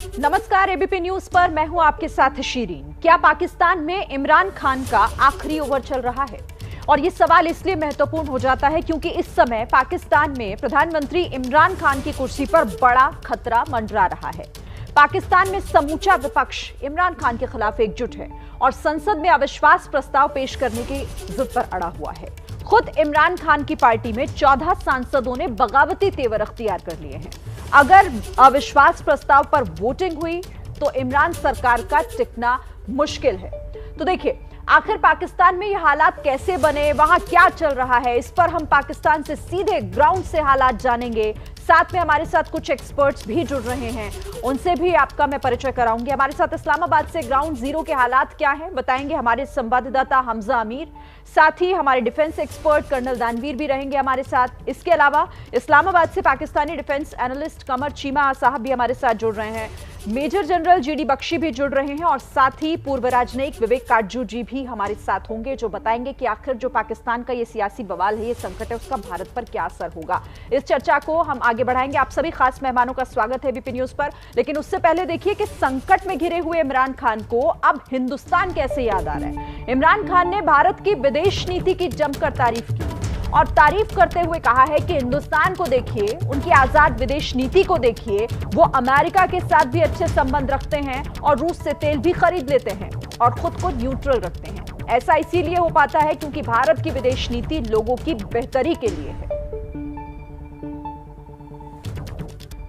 नमस्कार, ABP news पर मैं हूं आपके साथ शीरीन। क्या पाकिस्तान में इमरान खान का आखिरी ओवर चल रहा है? और ये सवाल इसलिए महत्वपूर्ण हो जाता है क्योंकि इस समय पाकिस्तान में प्रधानमंत्री इमरान खान की कुर्सी पर बड़ा खतरा मंडरा रहा है। पाकिस्तान में समूचा विपक्ष इमरान खान के खिलाफ एकजुट है और संसद में अविश्वास प्रस्ताव पेश करने की जिद पर अड़ा हुआ है। खुद इमरान खान की पार्टी में 14 सांसदों ने बगावती तेवर अख्तियार कर लिए हैं। अगर अविश्वास प्रस्ताव पर वोटिंग हुई तो इमरान सरकार का टिकना मुश्किल है। तो देखिए, आखिर पाकिस्तान में ये हालात कैसे बने, वहां क्या चल रहा है, इस पर हम पाकिस्तान से सीधे ग्राउंड से हालात जानेंगे। साथ में हमारे साथ कुछ एक्सपर्ट्स भी जुड़ रहे हैं, उनसे भी आपका मैं परिचय कराऊंगी। हमारे साथ इस्लामाबाद से ग्राउंड जीरो के हालात क्या हैं बताएंगे हमारे संवाददाता हमजा अमीर। साथ ही हमारे डिफेंस एक्सपर्ट कर्नल दानवीर भी रहेंगे हमारे साथ। इसके अलावा इस्लामाबाद से पाकिस्तानी डिफेंस एनालिस्ट कमर चीमा साहब भी हमारे साथ जुड़ रहे हैं। मेजर जनरल जीडी बख्शी भी जुड़ रहे हैं और साथ ही पूर्व राजनयिक विवेक काटजू जी भी हमारे साथ होंगे, जो बताएंगे कि आखिर जो पाकिस्तान का ये सियासी बवाल है, ये संकट है, उसका भारत पर क्या असर होगा। इस चर्चा को हम आगे बढ़ाएंगे। आप सभी खास मेहमानों का स्वागत है एबीपी न्यूज पर। लेकिन उससे पहले देखिए कि संकट में घिरे हुए इमरान खान को अब हिंदुस्तान कैसे याद आ रहा है। इमरान खान ने भारत की विदेश नीति की जमकर तारीफ की और तारीफ करते हुए कहा है कि हिंदुस्तान को देखिए, उनकी आजाद विदेश नीति को देखिए, वो अमेरिका के साथ भी अच्छे संबंध रखते हैं और रूस से तेल भी खरीद लेते हैं और खुद को न्यूट्रल रखते हैं। ऐसा इसीलिए हो पाता है क्योंकि भारत की विदेश नीति लोगों की बेहतरी के लिए है।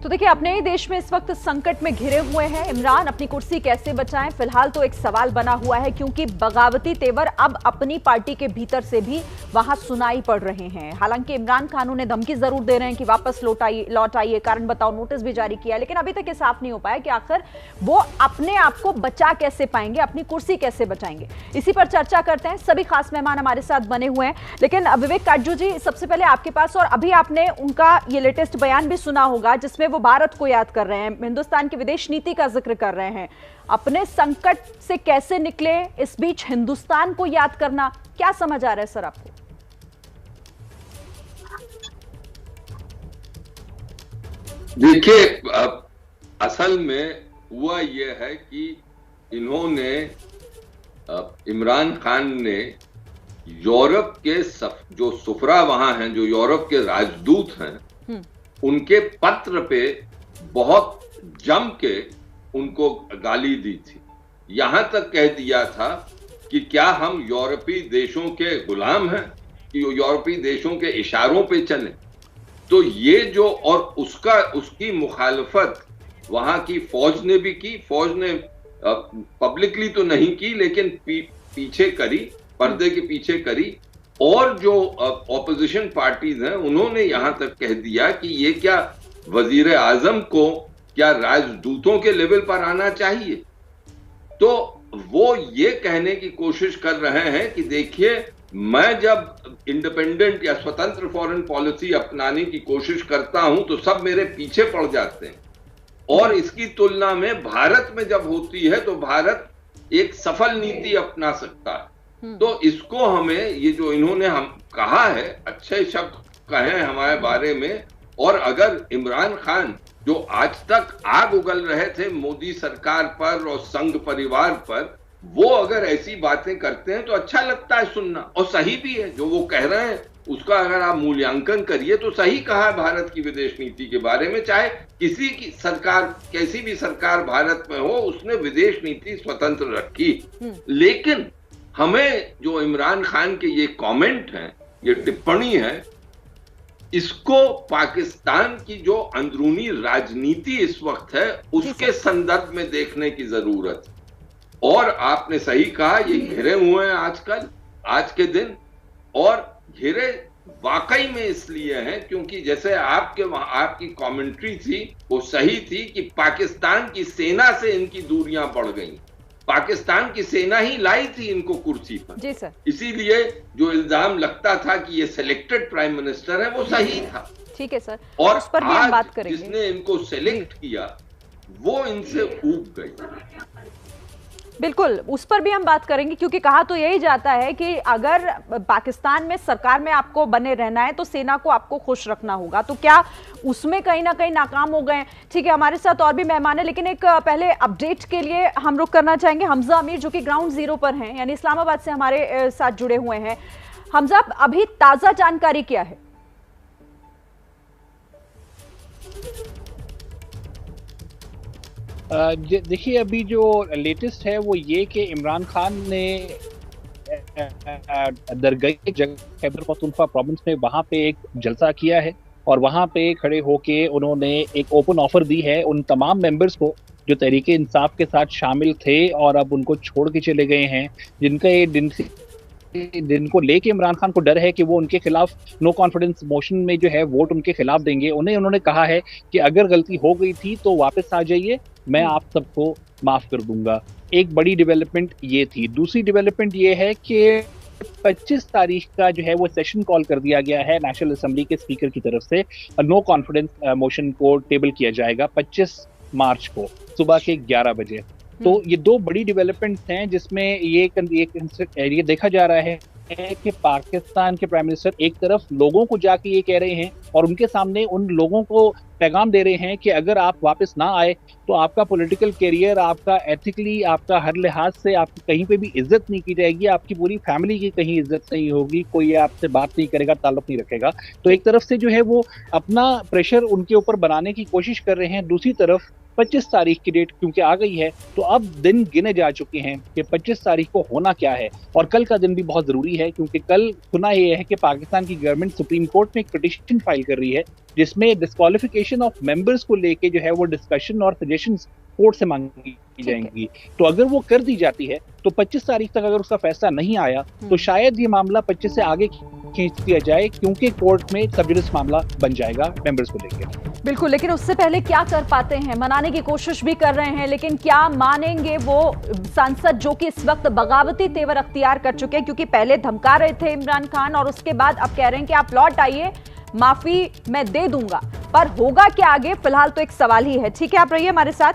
तो देखिए, अपने ही देश में इस वक्त संकट में घिरे हुए हैं इमरान, अपनी कुर्सी कैसे बचाएं, फिलहाल तो एक सवाल बना हुआ है क्योंकि बगावती तेवर अब अपनी पार्टी के भीतर से भी वहां सुनाई पड़ रहे हैं। हालांकि इमरान खान उन्हें धमकी जरूर दे रहे हैं कि वापस लौट आइए, कारण बताओ नोटिस भी जारी किया, लेकिन अभी तक ये साफ नहीं हो पाया कि आखिर वो अपने आप को बचा कैसे पाएंगे, अपनी कुर्सी कैसे बचाएंगे। इसी पर चर्चा करते हैं। सभी खास मेहमान हमारे साथ बने हुए हैं, लेकिन विवेक काटजू जी, सबसे पहले आपके पास, और अभी आपने उनका ये लेटेस्ट बयान भी सुना होगा जिसमें वो भारत को याद कर रहे हैं, हिंदुस्तान की विदेश नीति का जिक्र कर रहे हैं। अपने संकट से कैसे निकले, इस बीच हिंदुस्तान को याद करना, क्या समझ आ रहा है सर आपको? देखिए, असल में हुआ यह है कि इन्होंने, इमरान खान ने यूरोप के जो सुफरा वहां हैं, जो यूरोप के राजदूत हैं, उनके पत्र पे बहुत जम के उनको गाली दी थी। यहां तक कह दिया था कि क्या हम यूरोपीय देशों के गुलाम हैं कि यूरोपीय देशों के इशारों पे चलें। तो ये जो, और उसकी मुखालफत वहां की फौज ने भी की। फौज ने पब्लिकली तो नहीं की, लेकिन पीछे करी, पर्दे के पीछे करी। और जो ऑपोजिशन पार्टीज हैं, उन्होंने यहां तक कह दिया कि ये क्या वजीर आजम को क्या राजदूतों के लेवल पर आना चाहिए। तो वो ये कहने की कोशिश कर रहे हैं कि देखिए, मैं जब इंडिपेंडेंट या स्वतंत्र फॉरेन पॉलिसी अपनाने की कोशिश करता हूं तो सब मेरे पीछे पड़ जाते हैं, और इसकी तुलना में भारत में जब होती है तो भारत एक सफल नीति अपना सकता है। तो इसको हमें, ये जो इन्होंने हम कहा है, अच्छे शब्द कहे हमारे बारे में। और अगर इमरान खान, जो आज तक आग उगल रहे थे मोदी सरकार पर और संघ परिवार पर, वो अगर ऐसी बातें करते हैं तो अच्छा लगता है सुनना, और सही भी है जो वो कह रहे हैं। उसका अगर आप मूल्यांकन करिए तो सही कहा है भारत की विदेश नीति के बारे में। चाहे किसी की सरकार, कैसी भी सरकार भारत में हो, उसने विदेश नीति स्वतंत्र रखी। लेकिन हमें जो इमरान खान के ये कमेंट हैं, ये टिप्पणी है, इसको पाकिस्तान की जो अंदरूनी राजनीति इस वक्त है उसके संदर्भ में देखने की जरूरत है। और आपने सही कहा, ये घिरे हुए हैं आजकल, आज के दिन। और घिरे वाकई में इसलिए हैं क्योंकि जैसे आपकी कमेंट्री थी वो सही थी कि पाकिस्तान की सेना से इनकी दूरियां बढ़ गई। पाकिस्तान की सेना ही लाई थी इनको कुर्सी पर। जी सर। इसीलिए जो इल्जाम लगता था कि ये सिलेक्टेड प्राइम मिनिस्टर है, वो सही था। ठीक है सर, और उस पर भी हम बात करेंगे। जिसने इनको सिलेक्ट किया वो इनसे ऊब गई। बिल्कुल, उस पर भी हम बात करेंगे, क्योंकि कहा तो यही जाता है कि अगर पाकिस्तान में सरकार में आपको बने रहना है तो सेना को आपको खुश रखना होगा। तो क्या उसमें कहीं ना कहीं नाकाम हो गए? ठीक है, हमारे साथ और भी मेहमान है, लेकिन एक पहले अपडेट के लिए हम रुक करना चाहेंगे हमजा अमीर, जो कि ग्राउंड जीरो पर हैं, यानी इस्लामाबाद से हमारे साथ जुड़े हुए हैं। हमजा, अभी ताजा जानकारी क्या है? देखिए, अभी जो लेटेस्ट है वो ये कि इमरान खान ने दरगाह जगह खैबर पख्तूनख्वा प्रोविंस में वहां पे एक जलसा किया है और वहां पे खड़े होके उन्होंने एक ओपन ऑफर दी है उन तमाम मेंबर्स को जो तहरीक इंसाफ के साथ शामिल थे और अब उनको छोड़ के चले गए हैं, जिनका ये दिन को लेके इमरान खान को डर है कि वो उनके खिलाफ नो कॉन्फिडेंस मोशन में जो है वोट उनके खिलाफ देंगे। उन्होंने कहा है कि अगर गलती हो गई थी तो वापस आ जाइए, मैं आप सबको माफ कर दूंगा। एक बड़ी डेवलपमेंट ये थी। दूसरी डेवलपमेंट ये है कि 25 तारीख का जो है वो सेशन कॉल कर दिया गया है नेशनल असेंबली के स्पीकर की तरफ से। नो कॉन्फिडेंस मोशन को टेबल किया जाएगा 25 मार्च को सुबह के 11 बजे। तो ये दो बड़ी डेवलपमेंट्स हैं जिसमें ये देखा जा रहा है कि पाकिस्तान के प्राइम मिनिस्टर एक तरफ लोगों को जाके ये कह रहे हैं और उनके सामने उन लोगों को पैगाम दे रहे हैं कि अगर आप वापस ना आए तो आपका पॉलिटिकल कैरियर, आपका एथिकली, आपका हर लिहाज से आपकी कहीं पे भी इज्जत नहीं की जाएगी, आपकी पूरी फैमिली की कहीं इज्जत नहीं होगी, कोई आपसे बात नहीं करेगा, ताल्लुक नहीं रखेगा। तो एक तरफ से जो है वो अपना प्रेशर उनके ऊपर बनाने की कोशिश कर रहे हैं, दूसरी तरफ 25 तारीख की डेट क्योंकि आ गई है तो अब दिन गिने जा चुके हैं कि 25 तारीख को होना क्या है। और कल का दिन भी बहुत जरूरी है क्योंकि कल सुना यह है कि पाकिस्तान की गवर्नमेंट सुप्रीम कोर्ट में एक पिटीशन फाइल कर रही है जिसमें डिस्क्वालिफिकेशन ऑफ मेंबर्स को लेके जो है वो डिस्कशन और सजेशंस कोर्ट से मांगी जाएंगी। तो अगर वो कर दी जाती है तो 25 तारीख तक अगर उसका फैसला नहीं आया तो शायद ये मामला 25 से आगे खींच दिया जाए क्योंकि कोर्ट में सब जुडिस मामला बन जाएगा मेंबर्स को लेकर। बिल्कुल, लेकिन उससे पहले क्या कर पाते हैं? मनाने की कोशिश भी कर रहे हैं, लेकिन क्या मानेंगे वो सांसद जो कि इस वक्त बगावती तेवर अख्तियार कर चुके हैं? क्योंकि पहले धमका रहे थे इमरान खान और उसके बाद अब कह रहे हैं कि आप लौट आइए, माफी मैं दे दूंगा। पर होगा क्या आगे, फिलहाल तो एक सवाल ही है। ठीक है, आप रहिए हमारे साथ।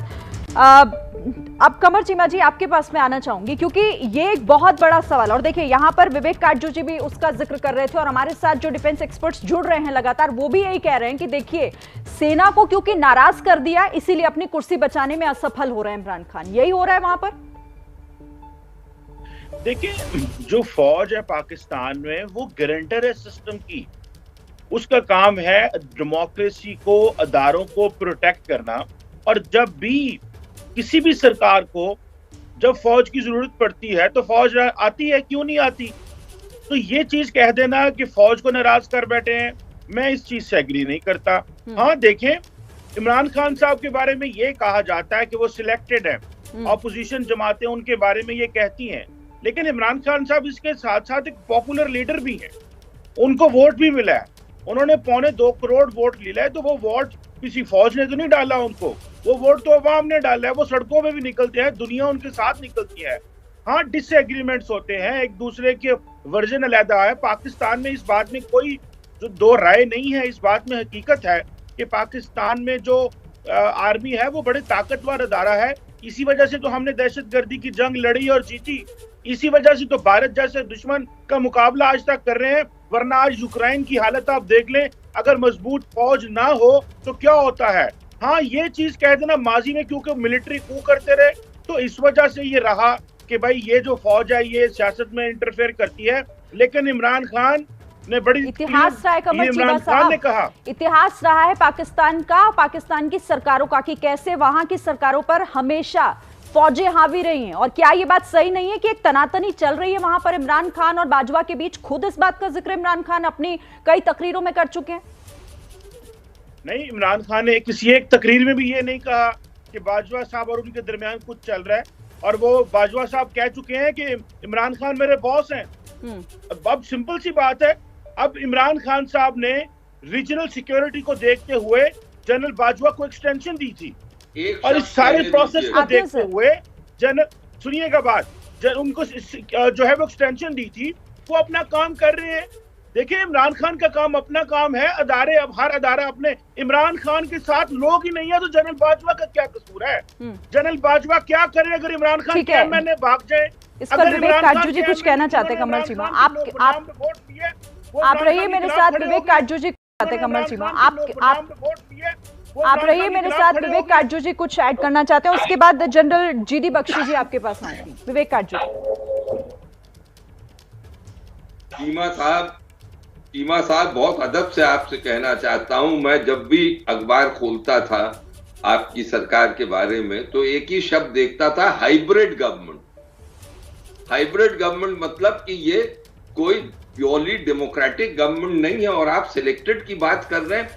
अब कमर चीमा जी, आपके पास मैं आना चाहूंगी क्योंकि ये एक बहुत बड़ा सवाल। और देखिए, यहाँ पर विवेक काटजू जी भी उसका जिक्र कर रहे थे और हमारे साथ जो डिफेंस एक्सपर्ट्स जुड़ रहे हैं लगातार, वो भी यही कह रहे हैं कि देखिए, सेना को क्योंकि नाराज कर दिया इसीलिए अपनी कुर्सी बचाने में असफल हो रहे हैं इमरान खान। यही हो रहा है वहां पर। देखिए, जो फौज है पाकिस्तान में वो गारंटर है सिस्टम की। उसका काम है डेमोक्रेसी को, अदारों को प्रोटेक्ट करना। और जब भी किसी भी सरकार को जब फौज की जरूरत पड़ती है तो फौज आती है, क्यों नहीं आती? तो ये चीज कह देना कि फौज को नाराज कर बैठे हैं, मैं इस चीज से एग्री नहीं करता। हाँ, देखें, इमरान खान साहब के बारे में ये कहा जाता है कि वो सिलेक्टेड है, ऑपोजिशन जमातें उनके बारे में ये कहती हैं, लेकिन इमरान खान साहब इसके साथ साथ एक पॉपुलर लीडर भी हैं। उनको वोट भी मिला है, उन्होंने 2.25 करोड़ वोट लिया है। तो वो वोट किसी फौज ने तो नहीं डाला उनको, वो वोट तो अवाम ने डाला है। वो सड़कों पे भी निकलते हैं, दुनिया उनके साथ निकलती है। हाँ, डिसएग्रीमेंट्स होते हैं, एक दूसरे के वर्जन अलग है। पाकिस्तान में इस बात में कोई जो दो राय नहीं है, इस बात में हकीकत है कि पाकिस्तान में जो आर्मी है वो बड़े ताकतवर अदारा है। इसी वजह से तो हमने दहशतगर्दी की जंग लड़ी और जीती। इसी वजह से तो भारत जैसे दुश्मन का मुकाबला आज तक कर रहे हैं। वरना आज यूक्रेन की हालत आप देख लें, अगर मजबूत फौज ना हो तो क्या होता है। हाँ, ये चीज कह देना माजी में क्योंकि मिलिट्री कू करते रहे, तो इस वजह से ये रहा कि भाई ये जो फौज है ये सियासत में इंटरफेयर करती है। लेकिन इमरान खान ने बड़ी इतिहास रहा है, कमर चीमा साहब ने कहा, इतिहास रहा है पाकिस्तान का, पाकिस्तान की सरकारों का, कि कैसे वहां की सरकारों पर हमेशा फौजें हावी रही हैं। और क्या ये बात सही नहीं है कि एक तनातनी चल रही है वहां पर इमरान खान और बाजवा के बीच? खुद इस बात का जिक्र इमरान खान अपनी कई तकरीरों में कर चुके हैं। नहीं, इमरान खान ने किसी एक तकरीर में भी ये नहीं कहा कि बाजवा साहब और उनके दरमियान कुछ चल रहा है। और वो बाजवा साहब कह चुके हैं कि इमरान खान मेरे बॉस हैं। अब सिंपल सी बात है, अब इमरान खान साहब ने रीजनल सिक्योरिटी को देखते हुए जनरल बाजवा को एक्सटेंशन दी थी और इस सारे प्रोसेस को देखते हुए जनरल, सुनिएगा बात, उनको जो है वो एक्सटेंशन दी थी। वो अपना काम कर रहे हैं। देखिए इमरान खान का काम अपना काम है, अदारे अब हर अदारा अपने। इमरान खान के साथ लोग ही नहीं है तो जनरल बाजवा का क्या कसूर है? जनरल बाजवा क्या करे अगर इमरान खान के एमएनए भाग जाए? इस पर विवेक काटजू जी कुछ कहना चाहते हैं। कमल चीमा आप रहिए मेरे साथ। विवेक काटजू जी चाहते हैं। कमल चीमा आप रहिए मेरे साथ। विवेक काटजू जी कुछ ऐड करना चाहते हैं, उसके बाद जनरल जीडी बख्शी जी आपके पास आएंगे। विवेक काटजू। चीमा साहब बहुत अदब से आपसे कहना चाहता हूं, मैं जब भी अखबार खोलता था आपकी सरकार के बारे में तो एक ही शब्द देखता था, हाइब्रिड गवर्नमेंट। हाइब्रिड गवर्नमेंट मतलब कि ये कोई प्योरली डेमोक्रेटिक गवर्नमेंट नहीं है। और आप सिलेक्टेड की बात कर रहे हैं।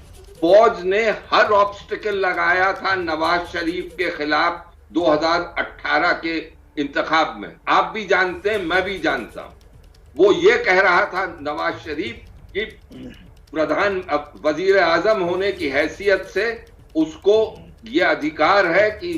फौज ने हर ऑब्स्टिकल लगाया था नवाज शरीफ के खिलाफ 2018 के इंतखाब में। आप भी जानते हैं, मैं भी जानता हूं। वो ये कह रहा था नवाज शरीफ कि प्रधान वजीर आजम होने की हैसियत से उसको ये अधिकार है कि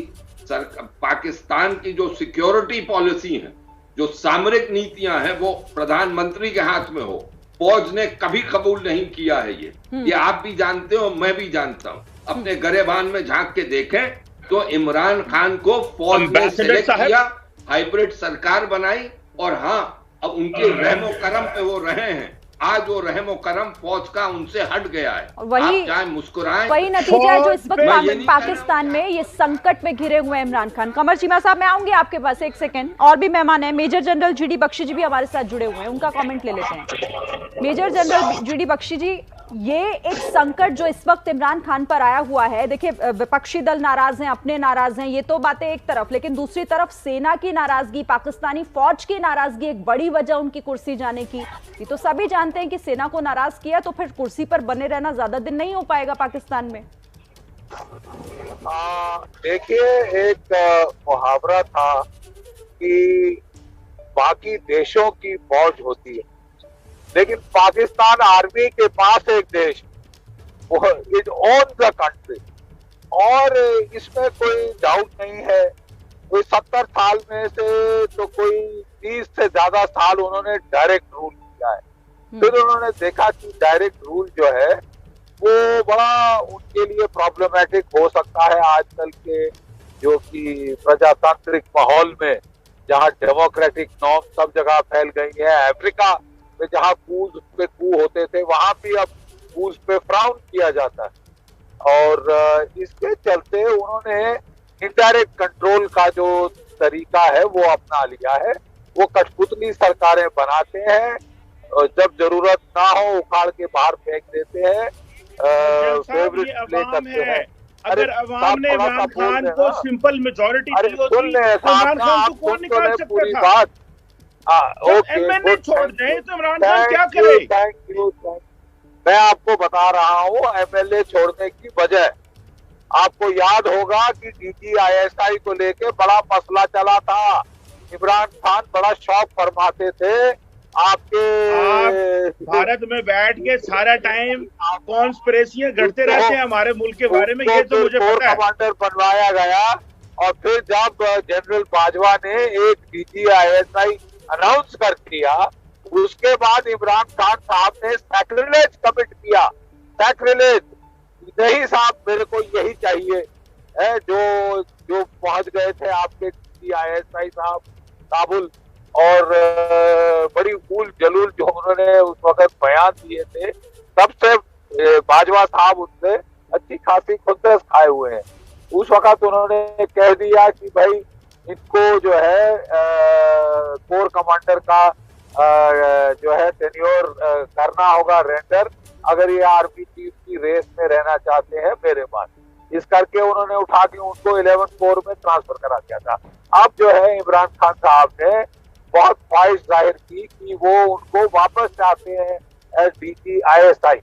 पाकिस्तान की जो सिक्योरिटी पॉलिसी है, जो सामरिक नीतियां हैं, वो प्रधानमंत्री के हाथ में हो। फौज ने कभी कबूल नहीं किया है ये आप भी जानते हो, मैं भी जानता हूं। अपने गरेबान में झांक के देखें तो इमरान खान को फौज ने सिलेक्ट किया, हाइब्रिड सरकार बनाई और हाँ, अब उनके रहमो करम पे वो रहे हैं। आज वो रहमो करम फौज का उनसे हट गया है। वही चाहे मुस्कुराएं, वही नतीजा है जो इस वक्त पाकिस्तान में ये संकट में घिरे हुए इमरान खान। कमर चीमा साहब मैं आऊंगी आपके पास एक सेकंड। और भी मेहमान हैं, मेजर जनरल जीडी बख्शी जी भी हमारे साथ जुड़े हुए हैं, उनका कमेंट ले लेते हैं। मेजर जनरल जीडी बख्शी जी, ये एक संकट जो इस वक्त इमरान खान पर आया हुआ है, देखिए विपक्षी दल नाराज हैं, अपने नाराज हैं, ये तो बातें एक तरफ, लेकिन दूसरी तरफ सेना की नाराजगी, पाकिस्तानी फौज की नाराजगी एक बड़ी वजह उनकी कुर्सी जाने की। ये तो सभी जानते हैं कि सेना को नाराज किया तो फिर कुर्सी पर बने रहना ज्यादा दिन नहीं हो पाएगा पाकिस्तान में। देखिए, एक मुहावरा था कि बाकी देशों की फौज होती है, लेकिन पाकिस्तान आर्मी के पास एक देश, वो इट ओन द कंट्री। और इसमें कोई डाउट नहीं है। कोई 70 साल में से तो कोई 30 से ज्यादा साल उन्होंने डायरेक्ट रूल किया है। फिर उन्होंने देखा कि डायरेक्ट रूल जो है वो बड़ा उनके लिए प्रॉब्लमेटिक हो सकता है आजकल के जो कि प्रजातांत्रिक माहौल में, जहाँ डेमोक्रेटिक नॉर्म सब जगह फैल गई है। अफ्रीका में जहाँ कूज पे कू होते थे, वहां भी अब कूज पे फ्राउन किया जाता है। और इसके चलते उन्होंने इनडायरेक्ट कंट्रोल का जो तरीका है वो अपना लिया है। वो कठपुतली सरकारें बनाते हैं, जब जरूरत ना हो उखाड़ के बाहर फेंक देते हैं, फेवरेट प्ले करते हैं। अगर अवाम ने इमरान खान को सिंपल मेजॉरिटी दी होती, इमरान खान को कौन निकाल सकता था? एमएनए छोड़ दें तो इमरान खान क्या करे? Thank you. मैं आपको बता रहा हूँ एमएलए छोड़ने की वजह। आपको याद होगा कि DGISI को लेके बड़ा मसला चला था। इमरान खान बड़ा शौक फरमाते थे आपके भारत में बैठ के सारा टाइम कॉन्स्पिरेसियां घटते रहते हैं हमारे मुल्क के बारे में, ये तो मुझे पता है। कमांडर बनवाया गया और फिर जब जनरल बाजवा ने एक DGISI अनाउंस कर दिया, उसके बाद इमरान खान साहब ने सैक्रिलेज कमिट किया। सैक्रिलेज नहीं साहब, मेरे को यही चाहिए है। जो पहुंच गए थे आपके DGISI साहब काबुल, और बड़ी उल जलूल जो उन्होंने उस वक्त बयान दिए थे, सबसे बाजवा साहब उनसे अच्छी खासी खुदस खाए हुए हैं। उस वक्त उन्होंने कह दिया कि भाई इनको जो है कोर कमांडर का जो है टेन्योर करना होगा रेंडर, अगर ये आर्मी चीफ की रेस में रहना चाहते हैं मेरे पास। इस करके उन्होंने उठा के उनको 11 कोर में ट्रांसफर करा दिया था। अब जो है इमरान खान साहब ने बहुत ख्वाहिश जाहिर की कि वो उनको वापस चाहते हैं एज DGISI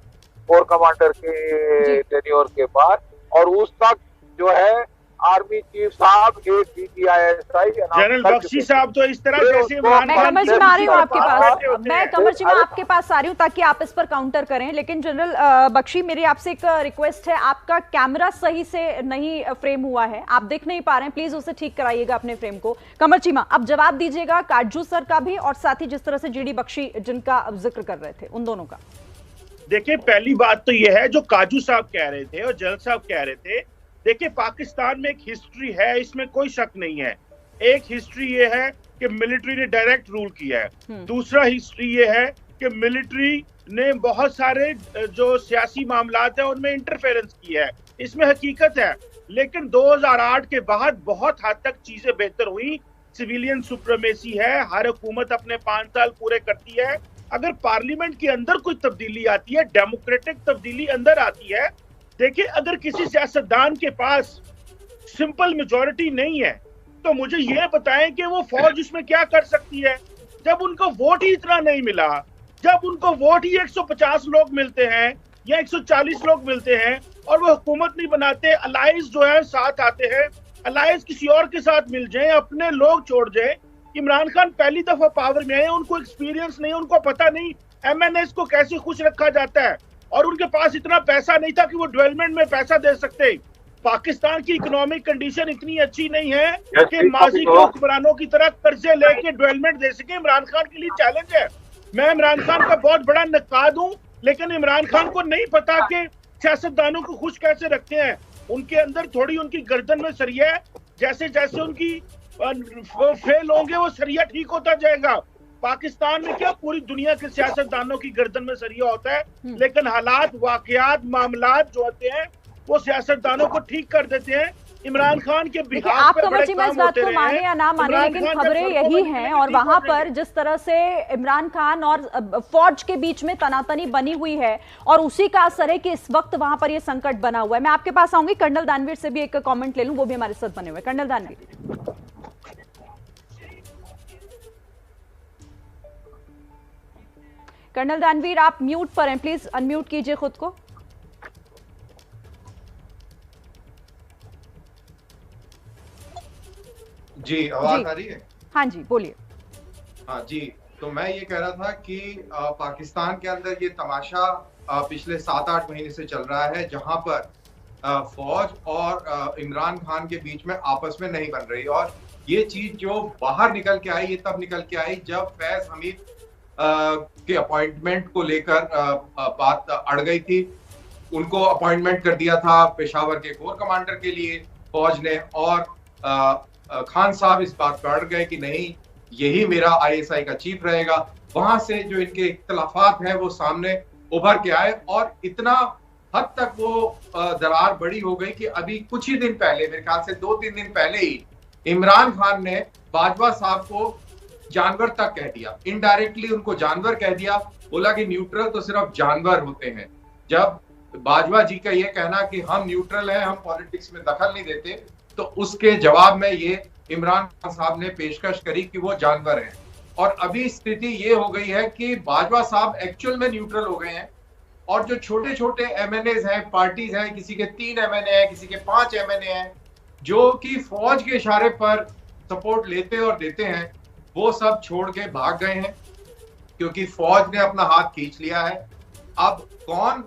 कोर कमांडर के टेन्योर के बाद, और उस तक जो है आर्मी चीफ साहब एक DGISI जनरल बख्शी साहब तो इस तरह जैसे मैं कमर जी में आ रही हूँ आपके पास, मैं कमर जी में अरे आपके पास आ रही हूँ ताकि आप इस पर काउंटर करें। लेकिन जनरल बख्शी, मेरी आपसे एक रिक्वेस्ट है, आपका कैमरा सही से नहीं फ्रेम हुआ है, आप देख नहीं पा रहे हैं, प्लीज उसे ठीक कराइएगा अपने फ्रेम को। कमर चीमा, अब जवाब दीजिएगा काजू सर का भी और साथ ही जिस तरह से GD बख्शी जिनका जिक्र कर रहे थे, उन दोनों का। देखिए, पहली बात तो यह है जो काजू साहब कह रहे थे और जल साहब कह रहे थे। देखिए, पाकिस्तान में एक हिस्ट्री है, इसमें कोई शक नहीं है। एक हिस्ट्री ये है कि मिलिट्री ने डायरेक्ट रूल किया है। दूसरा हिस्ट्री ये है कि मिलिट्री ने बहुत सारे जो सियासी मामलात है उनमें इंटरफेरेंस किया है। इसमें हकीकत है। लेकिन 2008 के बाद बहुत हद तक चीजें बेहतर हुई। सिविलियन सुप्रीमेसी है, हर हुकूमत अपने 5 साल पूरे करती है। अगर पार्लियामेंट के अंदर कोई तब्दीली आती है, डेमोक्रेटिक तब्दीली अंदर आती है। देखिए, अगर किसी सियासतदान के पास सिंपल मेजॉरिटी नहीं है तो मुझे ये बताएं कि वो फौज उसमें क्या कर सकती है। जब उनको वोट ही इतना नहीं मिला, जब उनको वोट ही 150 लोग मिलते हैं या 140 लोग मिलते हैं और वो हुकूमत नहीं बनाते, अलायंस जो है साथ आते हैं, अलायंस किसी और के साथ मिल जाए, अपने लोग छोड़ जाए। इमरान खान पहली दफा पावर में आए, उनको एक्सपीरियंस नहीं, उनको पता नहीं MNS को कैसे खुश रखा जाता है, और उनके पास इतना पैसा नहीं था कि वो डेवलपमेंट में पैसा दे सकते। पाकिस्तान की इकोनॉमिक कंडीशन इतनी अच्छी नहीं है कि माजी के हुक्मरानों की तरह कर्जे लेके डेवलपमेंट दे सके। इमरान खान के लिए चैलेंज है। मैं इमरान खान का बहुत बड़ा नकाद हूँ, लेकिन इमरान खान को नहीं पता कि सियासतदानों को खुश कैसे रखते हैं। उनके अंदर थोड़ी उनकी गर्दन में सरिया है, जैसे जैसे उनकी फेल होंगे वो सरिया ठीक होता जाएगा। पाकिस्तान में क्या, पूरी दुनिया के सियासतदानों की गर्दन में सरिया होता है, लेकिन हालात, वाकयात, मामलात जो होते हैं वो सियासतदानों को ठीक कर देते हैं। इमरान खान के बिहार आप कमर जी में इस बात को माने या ना माने, लेकिन खबरें यही हैं। और वहां पर जिस तरह से इमरान खान और फौज के बीच में तनातनी बनी हुई है और उसी का असर है कि इस वक्त वहां पर ये संकट बना हुआ है। मैं आपके पास आऊंगी, कर्नल दानवीर से भी एक कमेंट ले लूं, वो भी हमारे साथ बने हुए। कर्नल दानवीर, कर्नल दानवीर आप म्यूट पर हैं, प्लीज अनम्यूट कीजिए खुद को। जी, आवाज आ रही है? हाँ जी, बोलिए। हाँ जी, तो मैं ये कह रहा था कि पाकिस्तान के अंदर ये तमाशा पिछले 7-8 महीने से चल रहा है, जहां पर फौज और इमरान खान के बीच में आपस में नहीं बन रही। और ये चीज जो बाहर निकल के आई, ये तब निकल के आई जब फैज हमीद के अपॉइंटमेंट को लेकर बात अड़ गई थी। उनको अपॉइंटमेंट कर दिया था पेशावर के कोर कमांडर के लिए फौज ने, और खान साहब इस बात पर अड़ गए कि नहीं, यही मेरा ISI का चीफ रहेगा। वहां से जो इनके इख्तलाफात हैं वो सामने उभर के आए और इतना हद तक वो दरार बड़ी हो गई कि अभी कुछ ही दिन पहले, मेरे ख्याल से 2-3 दिन पहले ही, इमरान खान ने बाजवा साहब को जानवर तक कह दिया, इनडायरेक्टली उनको जानवर कह दिया। बोला कि न्यूट्रल तो सिर्फ जानवर होते हैं। जब बाजवा जी का ये कहना कि हम न्यूट्रल हैं, हम पॉलिटिक्स में दखल नहीं देते, तो उसके जवाब में ये इमरान खान साहब ने पेशकश करी कि वो जानवर हैं। और अभी स्थिति ये हो गई है कि बाजवा साहब एक्चुअल में न्यूट्रल हो गए हैं, और जो छोटे छोटे MNAs हैं, पार्टीज हैं, किसी के 3 MNA हैं, किसी के 5 MNA हैं, जो कि फौज के इशारे पर सपोर्ट लेते और देते हैं, वो सब छोड़ के भाग गए हैं, क्योंकि फौज ने अपना हाथ खींच लिया है। अब कौन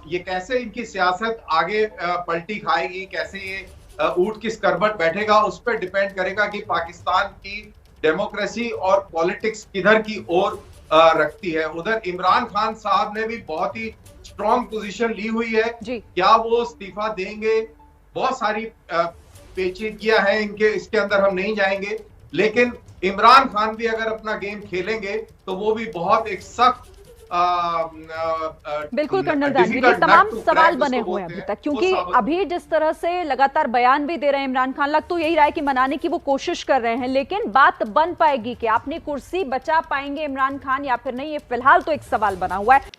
ये कैसे इनकी सियासत आगे पलटी खाएगी, कैसे ये ऊंट किस करवट बैठेगा, उस पर डिपेंड करेगा कि पाकिस्तान की डेमोक्रेसी और पॉलिटिक्स किधर की ओर रखती है। उधर इमरान खान साहब ने भी बहुत ही स्ट्रॉन्ग पोजीशन ली हुई है। क्या वो इस्तीफा देंगे? बहुत सारी पेचीदगियां हैं इनके, इसके अंदर हम नहीं जाएंगे। लेकिन इमरान खान भी अगर अपना गेम खेलेंगे तो वो भी बहुत एक सख्त बिल्कुल कर्नल दानवीर, ये तमाम सवाल बने हुए हैं अभी तक, क्योंकि अभी जिस तरह से लगातार बयान भी दे रहे हैं इमरान खान, लग तो यही रहा है कि मनाने की वो कोशिश कर रहे हैं, लेकिन बात बन पाएगी कि अपनी कुर्सी बचा पाएंगे इमरान खान या फिर नहीं, ये फिलहाल तो एक सवाल बना हुआ है।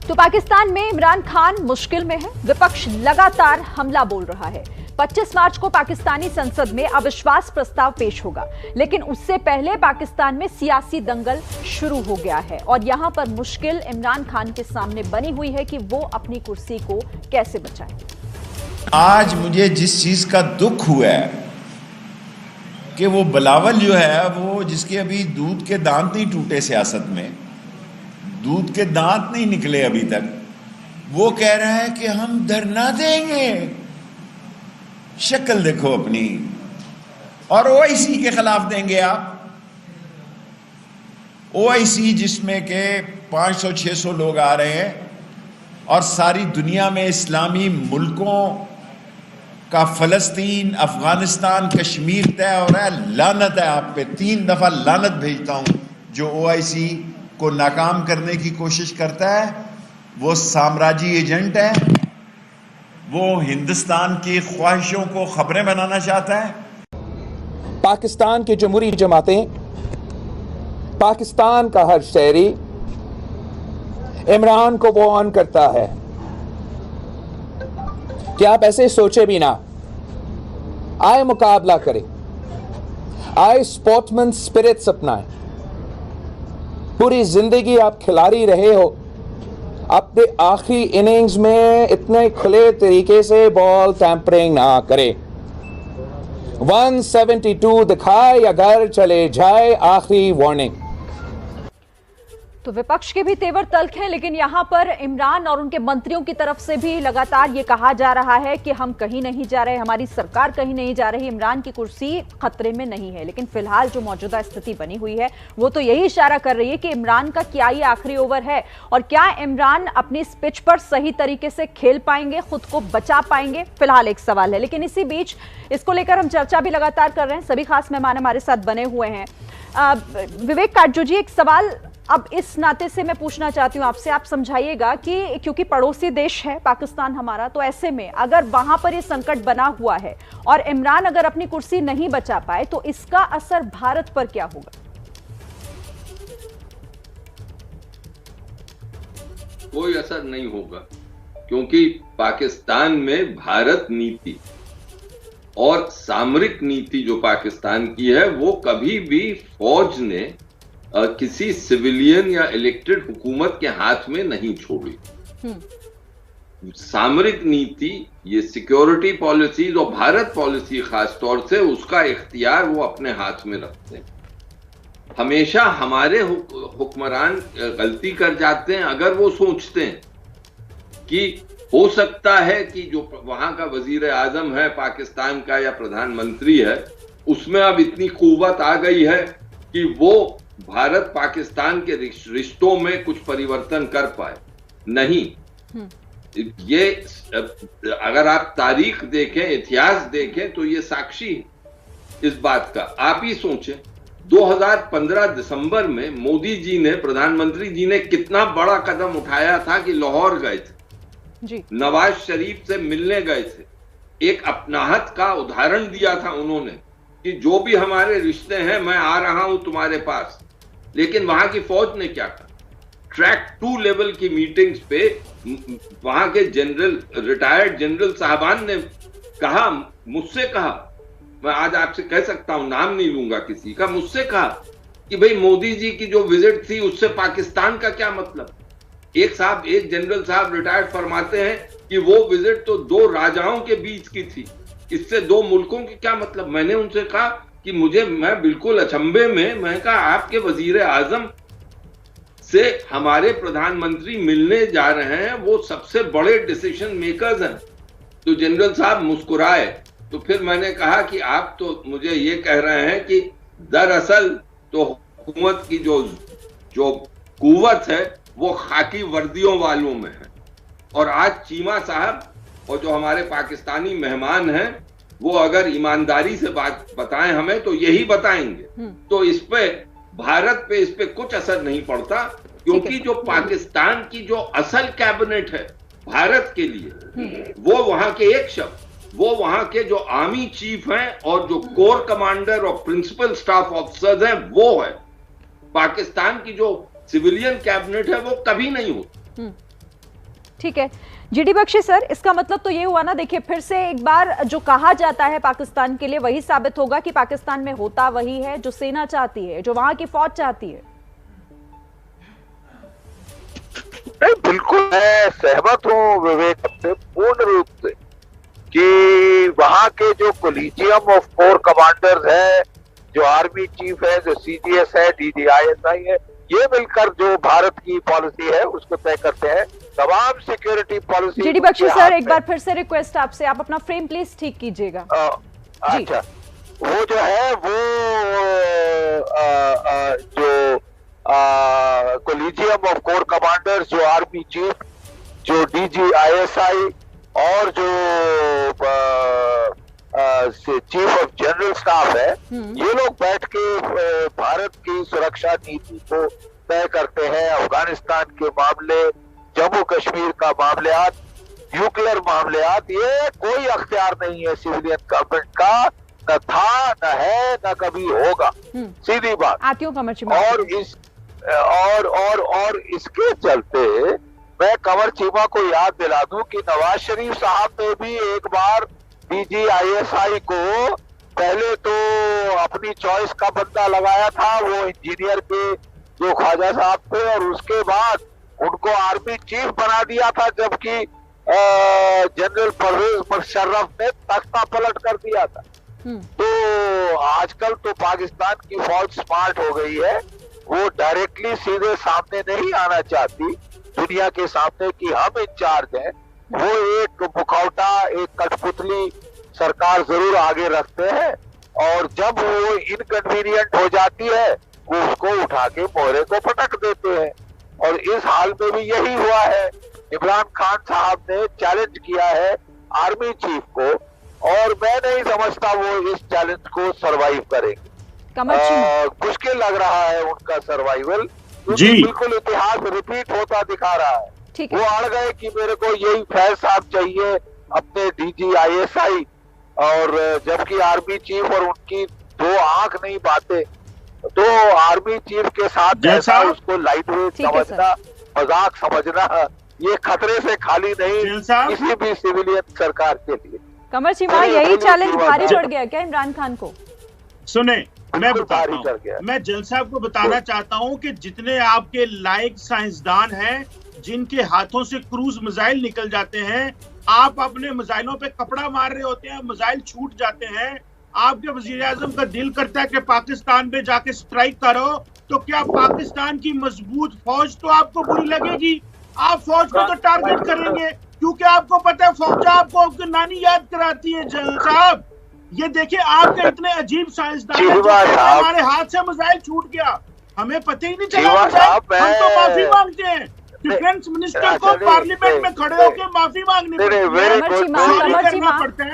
तो पाकिस्तान में इमरान खान मुश्किल में है, विपक्ष लगातार हमला बोल रहा है। 25 मार्च को पाकिस्तानी संसद में अविश्वास प्रस्ताव पेश होगा, लेकिन उससे पहले पाकिस्तान में सियासी दंगल शुरू हो गया है और यहां पर मुश्किल इमरान खान के सामने बनी हुई है कि वो अपनी कुर्सी को कैसे बचाएं। आज मुझे जिस चीज का दुख हुआ है कि वो बिलावल जो है, वो जिसके अभी दूध के दांत नहीं टूटे सियासत में, दूध के दांत नहीं निकले अभी तक, वो कह रहा है कि हम धरना देंगे। शक्ल देखो अपनी। और ओआईसी के खिलाफ देंगे आप। ओआईसी जिसमें के 500-600 लोग आ रहे हैं और सारी दुनिया में इस्लामी मुल्कों का फलस्तीन, अफगानिस्तान, कश्मीर तय हो रहा है। लानत है आप पे, 3 दफा लानत भेजता हूं जो ओआईसी को नाकाम करने की कोशिश करता है। वो साम्राज्य एजेंट है, वो हिंदुस्तान की ख्वाहिशों को खबरें बनाना चाहता है। पाकिस्तान की जमहूरी जमातें, पाकिस्तान का हर शहरी इमरान को वो ऑन करता है कि आप ऐसे सोचे भी ना, आए मुकाबला करें, आए स्पोर्ट्समैन स्पिरिट्स अपनाएं। पूरी जिंदगी आप खिलाड़ी रहे हो, अपने आखिरी इनिंग्स में इतने खुले तरीके से बॉल टैंपरिंग ना करें। 172 दिखाए या घर चले जाए, आखिरी वार्निंग। तो विपक्ष के भी तेवर तल्ख हैं, लेकिन यहां पर इमरान और उनके मंत्रियों की तरफ से भी लगातार ये कहा जा रहा है कि हम कहीं नहीं जा रहे, हमारी सरकार कहीं नहीं जा रही, इमरान की कुर्सी खतरे में नहीं है। लेकिन फिलहाल जो मौजूदा स्थिति बनी हुई है वो तो यही इशारा कर रही है कि इमरान का क्या ये आखिरी ओवर है, और क्या इमरान अपनी इस पिच पर सही तरीके से खेल पाएंगे, खुद को बचा पाएंगे, फिलहाल एक सवाल है। लेकिन इसी बीच इसको लेकर हम चर्चा भी लगातार कर रहे हैं। सभी खास मेहमान हमारे साथ बने हुए हैं। विवेक काटजू जी, एक सवाल अब इस नाते से मैं पूछना चाहती हूं आपसे, आप समझाइएगा कि क्योंकि पड़ोसी देश है पाकिस्तान हमारा, तो ऐसे में अगर वहां पर ये संकट बना हुआ है और इमरान अगर अपनी कुर्सी नहीं बचा पाए तो इसका असर भारत पर क्या होगा? कोई असर नहीं होगा, क्योंकि पाकिस्तान में भारत नीति और सामरिक नीति जो पाकिस्तान की है वो कभी भी फौज ने किसी सिविलियन या इलेक्टेड हुकूमत के हाथ में नहीं छोड़ी। सामरिक नीति, ये सिक्योरिटी पॉलिसीज और भारत पॉलिसी खास तौर से, उसका इख्तियार वो अपने हाथ में रखते हैं। हमेशा हमारे हुक्मरान गलती कर जाते हैं अगर वो सोचते हैं कि हो सकता है कि जो वहां का वजीर आजम है पाकिस्तान का या प्रधानमंत्री है, उसमें अब इतनी कुव्वत आ गई है कि वो भारत पाकिस्तान के रिश्तों में कुछ परिवर्तन कर पाए। नहीं, ये अगर आप तारीख देखें, इतिहास देखें, तो ये साक्षी है इस बात का। आप ही सोचें, 2015 दिसंबर में मोदी जी ने, प्रधानमंत्री जी ने कितना बड़ा कदम उठाया था कि लाहौर गए थे, नवाज शरीफ से मिलने गए थे, एक अपनाहत का उदाहरण दिया था उन्होंने कि जो भी हमारे रिश्ते हैं मैं आ रहा हूं तुम्हारे पास। लेकिन वहां की फौज ने क्या कहा? ट्रैक 2 लेवल की मीटिंग्स पे वहां के जनरल, रिटायर्ड जनरल साहबान ने कहा, मुझसे कहा, मैं आज आपसे कह सकता हूं, नाम नहीं लूंगा किसी का, मुझसे कहा कि भाई मोदी जी की जो विजिट थी उससे पाकिस्तान का क्या मतलब? एक जनरल साहब रिटायर्ड फरमाते हैं कि वो विजिट तो 2 राजाओं के बीच की थी, इससे 2 मुल्कों की क्या मतलब? मैंने उनसे कहा कि मैं बिल्कुल अचंभे में, मैं कहा आपके वजीर आजम से हमारे प्रधानमंत्री मिलने जा रहे हैं, वो सबसे बड़े डिसीजन मेकर्स हैं। तो जनरल साहब मुस्कुराए। तो फिर मैंने कहा कि आप तो मुझे ये कह रहे हैं कि दरअसल तो हुकूमत की जो कुव्वत है वो खाकी वर्दियों वालों में है। और आज चीमा साहब और जो हमारे पाकिस्तानी मेहमान हैं वो अगर ईमानदारी से बात बताएं हमें तो यही बताएंगे। तो इस पे भारत पे इस पे कुछ असर नहीं पड़ता, क्योंकि जो पाकिस्तान की जो असल कैबिनेट है भारत के लिए, वो वहां के एक शब्द, वो वहां के जो आर्मी चीफ हैं और जो कोर कमांडर और प्रिंसिपल स्टाफ ऑफिसर्स हैं वो है। पाकिस्तान की जो सिविलियन कैबिनेट है वो कभी नहीं होती। ठीक है जीडी बख्शी सर, इसका मतलब तो ये हुआ ना, देखिए फिर से एक बार जो कहा जाता है पाकिस्तान के लिए वही साबित होगा कि पाकिस्तान में होता वही है जो सेना चाहती है, जो वहां की फौज चाहती है। नहीं, बिल्कुल मैं सहमत हूं विवेक से पूर्ण रूप से कि वहां के जो कोलिजियम ऑफ कोर कमांडर्स है, जो आर्मी चीफ है, जो CGS है, DGISI है, ये मिलकर जो भारत की पॉलिसी है उसको तय करते हैं। तमाम security policy. GD Bakshi sir, एक बार फिर से रिक्वेस्ट आपसे, आप अपना फ्रेम प्लीज ठीक कीजिएगा। अच्छा, वो जो है वो जो कोलिजियम ऑफ कोर कमांडर्स, जो आर्मी चीफ, जो DGISI और जो चीफ ऑफ जनरल स्टाफ है, ये लोग बैठ के भारत की सुरक्षा नीति को तय करते हैं। अफगानिस्तान के मामले, जम्मू कश्मीर का मामलात, न्यूक्लियर मामलात, ये कोई अख्तियार नहीं है सिविलियन गवर्नमेंट का, न था, न है, न कभी होगा। सीधी बात। और इसके चलते मैं कंवर चीमा को याद दिला दूं कि नवाज शरीफ साहब ने भी एक बार DGISI को पहले तो अपनी चॉइस का बंदा लगाया था, वो इंजीनियर के जो ख्वाजा साहब थे, और उसके बाद उनको आर्मी चीफ बना दिया था, जबकि जनरल परवेज मुशर्रफ ने तख्ता पलट कर दिया था। तो आजकल तो पाकिस्तान की फौज स्मार्ट हो गई है, वो डायरेक्टली सीधे सामने नहीं आना चाहती दुनिया के सामने कि हम इंचार्ज हैं। वो एक मुखौटा, एक कठपुतली सरकार जरूर आगे रखते हैं, और जब वो इनकन्वीनियंट हो जाती है वो उसको उठा के मोहरे को पटक देते हैं। और इस हाल में भी यही हुआ है। इमरान खान साहब ने चैलेंज किया है आर्मी चीफ को, और मैं नहीं समझता वो इस चैलेंज को सरवाइव करेंगे। मुश्किल लग रहा है उनका सर्वाइवल, क्योंकि बिल्कुल इतिहास रिपीट होता दिखा रहा है। वो अड़ गए कि मेरे को यही फैज साहब चाहिए अपने DGISI, और जबकि आर्मी चीफ और उनकी दो आंख नहीं बातें, तो आर्मी चीफ के साथ ऐसा उसको लाइट वेट समझना, मजाक समझना, ये खतरे से खाली नहीं किसी भी सिविलियन सरकार के लिए। कंवर चीमा, यही चैलेंज भारी पड़ गया क्या इमरान खान को? सुने, मैं बताता हूँ, मैं जल साहब को बताना चाहता हूँ कि जितने आपके लायक साइंसदान हैं, जिनके हाथों से क्रूज मिसाइल निकल जाते हैं, आप अपने मिसाइलों पे कपड़ा मार रहे होते हैं, मिसाइल छूट जाते हैं, आपके वजीर आजम का दिल करता है कि पाकिस्तान पे जाके स्ट्राइक करो, तो क्या पाकिस्तान की मजबूत फौज तो आपको बुरी लगेगी? आप फौज को तो टारगेट करेंगे, क्योंकि आपको पता है फौज आपको आपकी नानी याद कराती है। जल साहब, ये देखिए, आपके इतने अजीब साइंसदान, हमारे हाथ से मिसाइल छूट गया, हमें पता ही नहीं चला, हम तो माफी मांगते हैं। डिफेंस मिनिस्टर को पार्लियामेंट में खड़े होकर माफी मांगनी पड़ती है।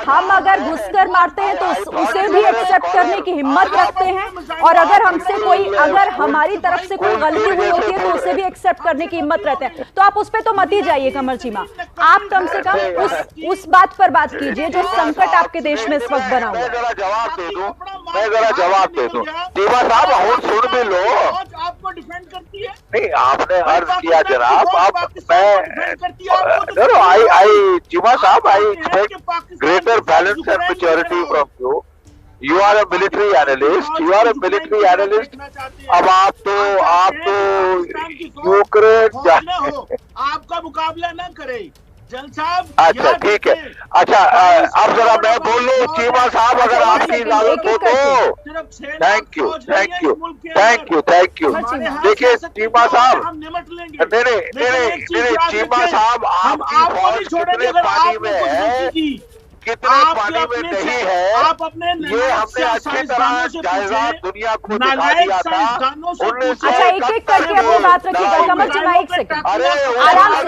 हम अगर घुसकर मारते हैं तो उसे भी एक्सेप्ट करने की हिम्मत रखते हैं, और अगर हमसे कोई, अगर हमारी तरफ से कोई गलती हुई होती है तो उसे भी एक्सेप्ट करने की हिम्मत रहते हैं। तो आप उस पर तो मत ही जाइए कंवर चीमा, आप कम से कम उस बात पर बात कीजिए जो संकट आपके देश में इस वक्त बना हुआ है। मैं जरा जवाब दे दूं चीमा साहब, और सुन भी लो। आपको डिफेंड करती है? नहीं, आपने अर्ज किया जनाब, आप आई चीमा साहब, I expect greater balance and maturity from you. You are a military analyst, you are a military analyst. अब आप तो यूक्रेन आपका मुकाबला ना करे जल साहब। अच्छा ठीक है, अच्छा अब जरा मैं बोल लूं चीमा साहब, अगर आपकी इजाजत हो तो। Thank you. देखिए चीमा साहब, नहीं चीमा साहब, आपकी फौज कितने पानी में है, कितने पानी में नहीं है, ये हमने अच्छी तरह जायजा दुनिया को दिखा दिया था। अच्छा, एक करके अपनी बात रखिएगा। कंवर चीमा, एक सेकंड, आराम से।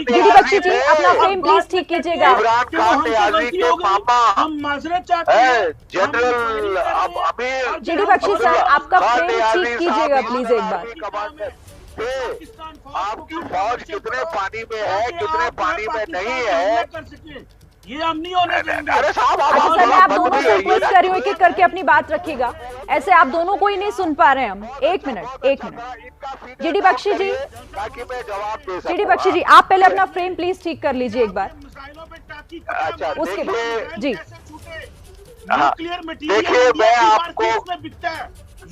जीडी बख्शी जी, अपना फ्रेम प्लीज ठीक कीजिएगा। इमरान खान नियाज़ी के मामा हम माजरत चाहते हैं, general Amir. GD Bakshi sir, आपका फ्रेम ठीक कीजिएगा प्लीज एक बार। आपकी फौज कितने पानी में है, कितने पानी में नहीं है, ये हम नहीं होने देंगे। अरे साहब, सर मैं आप दोनों से रिक्वेस्ट कर रही हूँ, एक एक करके अपनी बात रखिएगा, ऐसे आप दोनों को ही नहीं सुन पा रहे हैं हम। एक मिनट जीडी बख्शी जी, ताकि मैं जवाब दे सकूं। जीडी बख्शी जी, आप पहले अपना फ्रेम प्लीज ठीक कर लीजिए एक बार। अच्छा, उसके बाद जी न्यूक्लियर मटेरियल देखिए, मैं आपको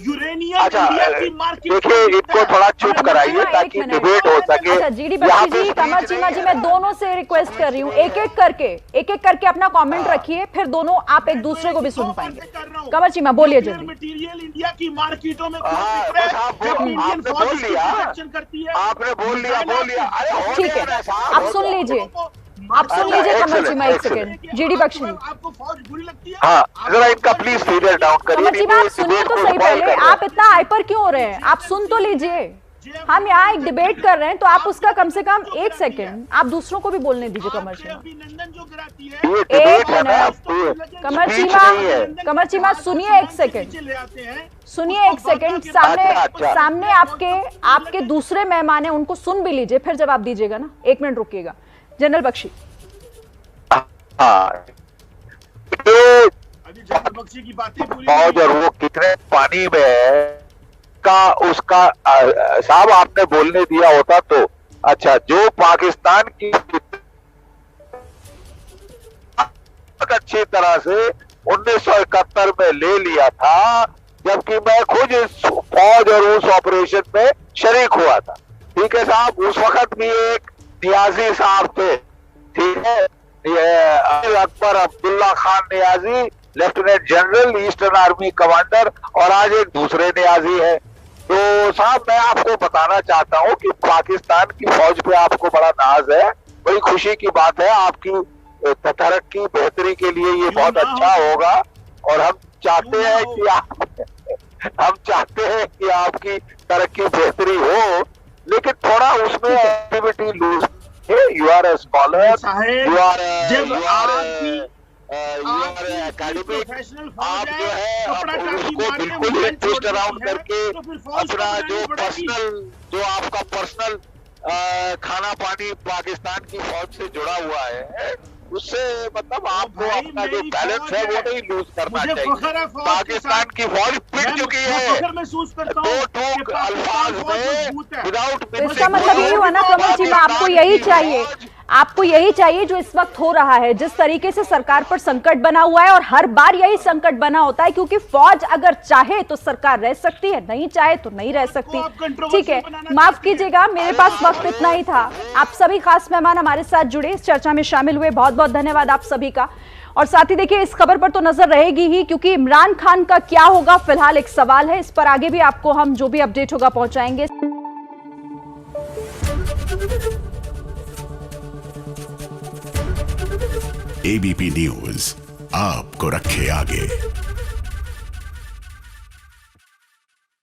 यूरेनियम अच्छा, इंडिया की मार्केट। देखिए इनको थोड़ा चुप कराइए ताकि डिबेट हो सके। जीडी बख्शी जी, कमर चीमा जी, मैं दोनों से रिक्वेस्ट कर रही हूँ, एक एक करके अपना कमेंट रखिए, फिर दोनों आप एक दूसरे को भी सुन पाएंगे। कमर चीमा बोलिए जल्दी। मटेरियल इंडिया की मार्केटों में आपने बोल लिया। ठीक है, आप सुन लीजिए कमर चीमा, एक सेकंड। जीडी बख्शी, आपको फौज बुरी लगती है? हाँ, जरा इनका प्लीज सीरियल डाउन करिए। कमर चीमा, आप सुनिए तो सही पहले, आप इतना हाइपर क्यों हो रहे हैं? आप सुन तो लीजिए, हम यहाँ एक डिबेट कर रहे हैं, तो आप उसका कम से कम एक सेकंड आप दूसरों को भी बोलने दीजिए। कमर चीमा, एक मिनट। कमर चीमा सुनिए एक सेकंड, सामने आपके दूसरे मेहमान हैं, उनको सुन भी लीजिए, फिर जवाब दीजिएगा ना। एक मिनट रुकिएगा। जनरल बख्शी, बख्शी की बातें फौज और वो कितने पानी में है का उसका साहब आपने बोलने दिया होता तो अच्छा। जो पाकिस्तान की अच्छी तरह से 1971 में ले लिया था, जबकि मैं खुद इस फौज और उस ऑपरेशन में शरीक हुआ था। ठीक है साहब, उस वक्त भी एक नियाजी साहब थे, ठीक है, ये Akbar Abdullah Khan Niazi, lieutenant general, eastern army commander, और आज एक दूसरे नियाजी है। तो साहब मैं आपको बताना चाहता हूं कि पाकिस्तान की फौज पे आपको बड़ा नाज है, बड़ी खुशी की बात है। आपकी तरक्की बेहतरी के लिए ये बहुत अच्छा होगा, और हम चाहते हैं कि आपकी तरक्की बेहतरी हो, लेकिन थोड़ा उसमें activity loose. You are a scholar, you are academic, आप जो है उसको बिल्कुल ही ट्विस्ट अराउंड करके अपना जो आपका पर्सनल खाना पानी पाकिस्तान की फौज से जुड़ा हुआ है, उससे मतलब आपको अपना जो बैलेंस है वो नहीं लूज करना चाहिए। पाकिस्तान की फौज पिट चुकी है दो टूक अल्फाज में विदाउट। इसका मतलब यही हुआ ना कमर चीमा, आपको यही चाहिए जो इस वक्त हो रहा है। जिस तरीके से सरकार पर संकट बना हुआ है, और हर बार यही संकट बना होता है, क्योंकि फौज अगर चाहे तो सरकार रह सकती है, नहीं चाहे तो नहीं रह सकती। ठीक है, माफ कीजिएगा, मेरे पास वक्त इतना ही था। आप सभी खास मेहमान हमारे साथ जुड़े, इस चर्चा में शामिल हुए, बहुत बहुत धन्यवाद आप सभी का। और साथ ही देखिए, इस खबर पर तो नजर रहेगी ही, क्योंकि इमरान खान का क्या होगा फिलहाल एक सवाल है। इस पर आगे भी आपको हम जो भी अपडेट होगा पहुंचाएंगे। एबीपी न्यूज आपको रखे आगे।